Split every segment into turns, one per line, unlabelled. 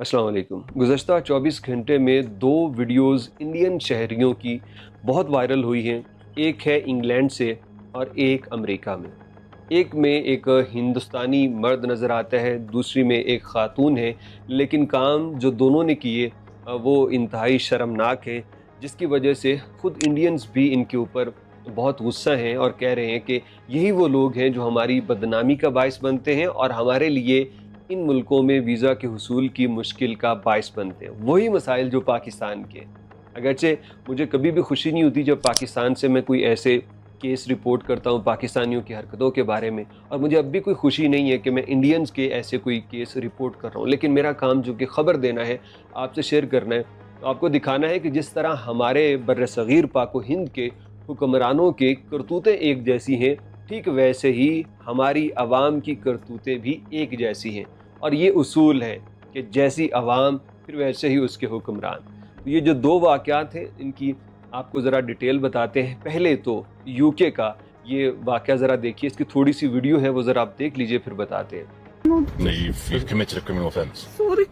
अस्सलाम वालेकुम। गुज़श्ता 24 घंटे में 2 वीडियोज़ इंडियन शहरियों की बहुत वायरल हुई हैं। एक है इंग्लैंड से और एक अमेरिका में। एक में एक हिंदुस्तानी मर्द नज़र आता है, दूसरी में एक ख़ातून है, लेकिन काम जो दोनों ने किए वो इंतहाई शर्मनाक है, जिसकी वजह से ख़ुद इंडियंस भी इनके ऊपर बहुत गुस्सा हैं और कह रहे हैं कि यही वो लोग हैं जो हमारी बदनामी का बायस बनते हैं और हमारे लिए इन मुल्कों में वीज़ा के हुसूल की मुश्किल का बायस बनते हैं। वही मसाइल जो पाकिस्तान के। अगरचे मुझे कभी भी खुशी नहीं होती जब पाकिस्तान से मैं कोई ऐसे केस रिपोर्ट करता हूँ पाकिस्तानियों की हरकतों के बारे में, और मुझे अब भी कोई खुशी नहीं है कि मैं इंडियंस के ऐसे कोई केस रिपोर्ट कर रहा हूँ। लेकिन मेरा काम जो कि ख़बर देना है, आपसे शेयर करना है, तो आपको दिखाना है कि जिस तरह हमारे बर्र-ए-सग़ीर पाक व हिंद के हुक्मरानों के करतूतें एक जैसी हैं, ठीक वैसे ही हमारी आवाम की करतूतें भी एक जैसी हैं। और ये उसूल है कि जैसी आवाम फिर वैसे ही उसके हुक्मरान। तो ये जो 2 वाक़यात हैं, इनकी आपको ज़रा डिटेल बताते हैं। पहले तो यूके का ये वाक़या ज़रा देखिए, इसकी थोड़ी सी वीडियो है, वो ज़रा आप देख लीजिए फिर बताते हैं।
No, you've committed a criminal offence.
Sorry.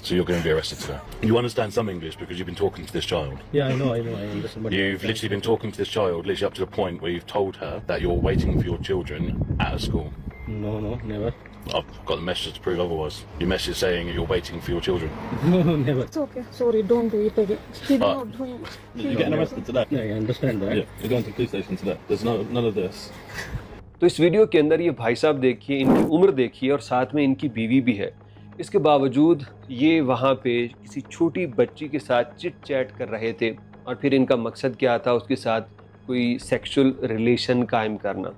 So you're going to be arrested today. You understand some English because you've been talking to this child.
Yeah, I know, I understand. But
You've literally been talking to this child literally up to the point where you've told her that you're waiting for your children at a school.
No, never.
I've got the message to prove otherwise. Your message saying that you're waiting for your children.
No, never.
It's okay. Sorry, don't do it again. He's not doing it.
You're getting arrested today.
Yeah, I understand that.
Yeah, you're going to the police station today. There's none of this.
तो इस video के अंदर ये भाई साहब देखिए, इनकी उम्र देखिए और साथ में इनकी बीवी भी है। इसके बावजूद ये वहाँ पे किसी छोटी बच्ची के साथ चिट चैट कर रहे थे और फिर इनका मकसद क्या था, उसके साथ कोई सेक्सुअल रिलेशन कायम करना।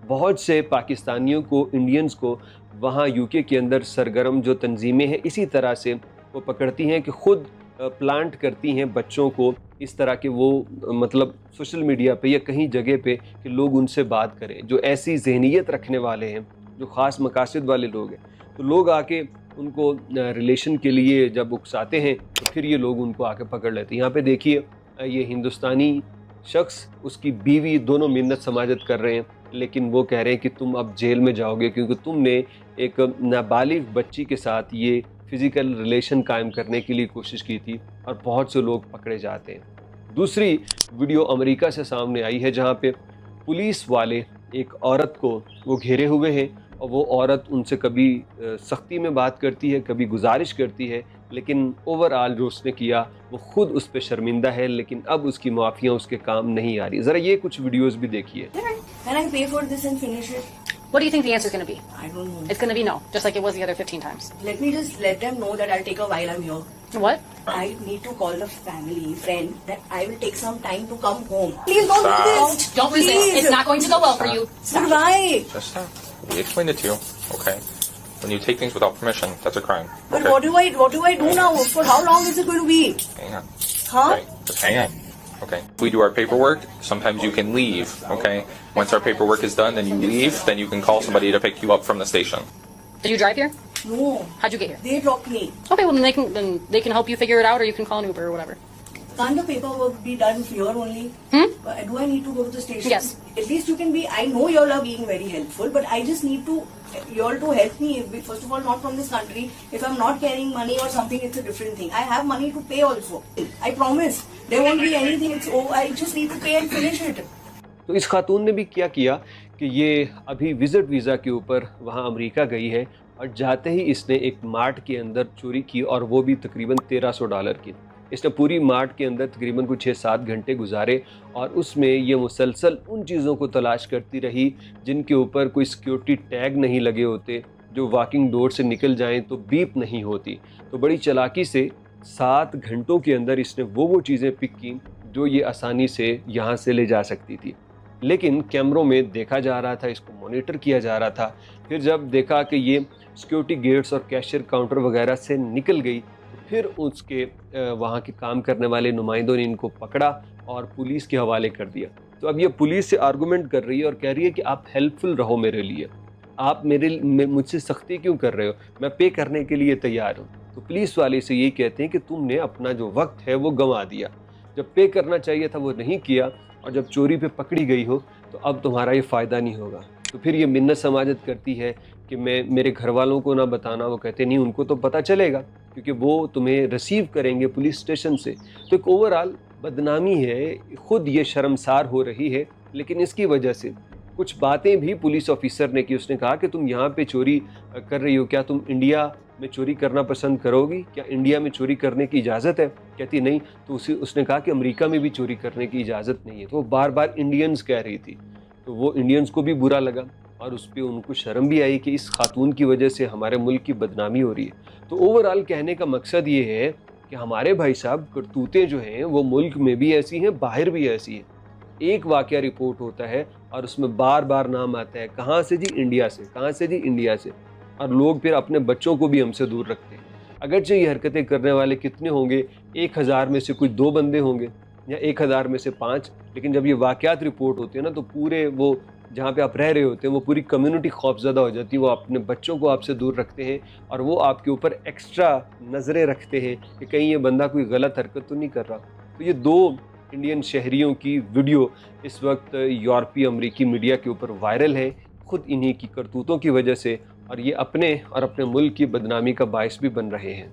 बहुत से पाकिस्तानियों को, इंडियंस को वहाँ यूके के अंदर सरगर्म जो तंजीमें हैं, इसी तरह से वो पकड़ती हैं कि ख़ुद प्लांट करती हैं बच्चों को इस तरह के, वो मतलब सोशल मीडिया पे या कहीं जगह पे कि लोग उनसे बात करें, जो ऐसी जहनीत रखने वाले हैं, जो ख़ास मकासद वाले लोग हैं। तो लोग आके उनको रिलेशन के लिए जब उकसाते हैं तो फिर ये लोग उनको आके पकड़ लेते हैं। यहाँ पे देखिए, ये हिंदुस्तानी शख्स, उसकी बीवी, दोनों मिन्नत समाजत कर रहे हैं, लेकिन वो कह रहे हैं कि तुम अब जेल में जाओगे क्योंकि तुमने एक नाबालिग बच्ची के साथ ये फ़िज़िकल रिलेशन कायम करने के लिए कोशिश की थी, और बहुत से लोग पकड़े जाते हैं। दूसरी वीडियो अमेरिका से सामने आई है, जहाँ पे पुलिस वाले एक औरत को वो घेरे हुए हैं और वो औरत उनसे कभी सख्ती में बात करती है, कभी गुजारिश करती है, लेकिन ओवरऑल जो उसने किया वो ख़ुद उस पर शर्मिंदा है, लेकिन अब उसकी माफ़ियाँ उसके काम नहीं आ रही। ज़रा ये कुछ वीडियोज़ भी देखिए।
Can I pay for this and finish it?
What do you think the answer is going to be?
I don't know.
It's going to be no, just like it was the other 15 times.
Let me just let them know that I'll take a while I'm here.
What?
I need to call the family, friend, that I will take some time to come home. Please don't do this.
Don't lose
Please.
it. It's not going to go well for you.
But why?
Just we explained it to you, okay? When you take things without permission, that's a crime.
But
Okay?
what do I do now? For how long is it going to be?
Hang on.
Huh?
Right. Just hang on. Okay. If we do our paperwork, sometimes you can leave, okay? Once our paperwork is done, then you leave, then you can call somebody to pick you up from the station.
Did you drive here?
No.
How'd you get here?
They dropped me.
Okay, well then they can help you figure it out, or you can call an Uber or whatever.
Can't the paperwork be done here only? Do I need to go to the station?
Yes.
At least you can be, I know you all are being very helpful, but I just need you all to help me. First of all, not from this country. If I'm not carrying money or something, it's a different thing. I have money to pay also. I promise. There won't be anything. I just need to pay and finish it.
तो इस खातून ने भी क्या किया कि ये अभी visit visa के ऊपर वहाँ अमेरिका गई है, और जाते ही इसने एक मार्ट के अंदर चोरी की, और वो भी तकरीबन $1300 की। इसने पूरी मार्ट के अंदर तकरीबन कुछ 6-7 घंटे गुजारे, और उसमें ये मुसलसल उन चीज़ों को तलाश करती रही जिनके ऊपर कोई सिक्योरिटी टैग नहीं लगे होते, जो वॉकिंग डोर से निकल जाएं तो बीप नहीं होती। तो बड़ी चालाकी से 7 घंटों के अंदर इसने वो चीज़ें पिक की जो ये आसानी से यहाँ से ले जा सकती थी, लेकिन कैमरों में देखा जा रहा था, इसको मॉनिटर किया जा रहा था। फिर जब देखा कि ये सिक्योरिटी गेट्स और कैशियर काउंटर वगैरह से निकल गई, फिर उसके वहाँ के काम करने वाले नुमाइंदों ने इनको पकड़ा और पुलिस के हवाले कर दिया। तो अब ये पुलिस से आर्गूमेंट कर रही है और कह रही है कि आप हेल्पफुल रहो मेरे लिए, आप मुझसे सख्ती क्यों कर रहे हो, मैं पे करने के लिए तैयार हूँ। तो पुलिस वाले से यही कहते हैं कि तुमने अपना जो वक्त है वो गंवा दिया, जब पे करना चाहिए था वो नहीं किया, और जब चोरी पे पकड़ी गई हो तो अब तुम्हारा ये फ़ायदा नहीं होगा। तो फिर ये मिन्नत समाजत करती है کہ میں میرے گھر والوں کو نہ بتانا. وہ کہتے نہیں ان کو تو پتہ چلے گا کیونکہ وہ تمہیں ریسیو کریں گے پولیس اسٹیشن سے. تو ایک اوورآل بدنامی ہے, خود یہ شرمسار ہو رہی ہے. لیکن اس کی وجہ سے کچھ باتیں بھی پولیس آفیسر نے کی. اس نے کہا کہ تم یہاں پہ چوری کر رہی ہو, کیا تم انڈیا میں چوری کرنا پسند کرو گی؟ کیا انڈیا میں چوری کرنے کی اجازت ہے؟ کہتی نہیں. تو اس نے کہا کہ امریکہ میں بھی چوری کرنے کی اجازت نہیں ہے. تو وہ بار بار انڈینز کہہ رہی تھی. تو وہ انڈینز کو بھی برا لگا اور اس پہ ان کو شرم بھی آئی کہ اس خاتون کی وجہ سے ہمارے ملک کی بدنامی ہو رہی ہے. تو اوورآل کہنے کا مقصد یہ ہے کہ ہمارے بھائی صاحب کرتوتیں جو ہیں وہ ملک میں بھی ایسی ہیں, باہر بھی ایسی ہیں. ایک واقعہ رپورٹ ہوتا ہے اور اس میں بار بار نام آتا ہے, کہاں سے جی؟ انڈیا سے. کہاں سے جی؟ انڈیا سے. اور لوگ پھر اپنے بچوں کو بھی ہم سے دور رکھتے ہیں. اگرچہ یہ حرکتیں کرنے والے کتنے ہوں گے, 1000 میں سے کچھ 2 بندے ہوں گے یا 1000 میں سے 5, لیکن جب یہ واقعات رپورٹ ہوتے ہیں نا تو پورے وہ جہاں پہ آپ رہ رہے ہوتے ہیں وہ پوری کمیونٹی خوفزدہ ہو جاتی ہے. وہ اپنے بچوں کو آپ سے دور رکھتے ہیں اور وہ آپ کے اوپر ایکسٹرا نظریں رکھتے ہیں کہ کہیں یہ بندہ کوئی غلط حرکت تو نہیں کر رہا. تو یہ 2 انڈین شہریوں کی ویڈیو اس وقت یورپی امریکی میڈیا کے اوپر وائرل ہے, خود انہی کی کرتوتوں کی وجہ سے, اور یہ اپنے اور اپنے ملک کی بدنامی کا باعث بھی بن رہے ہیں.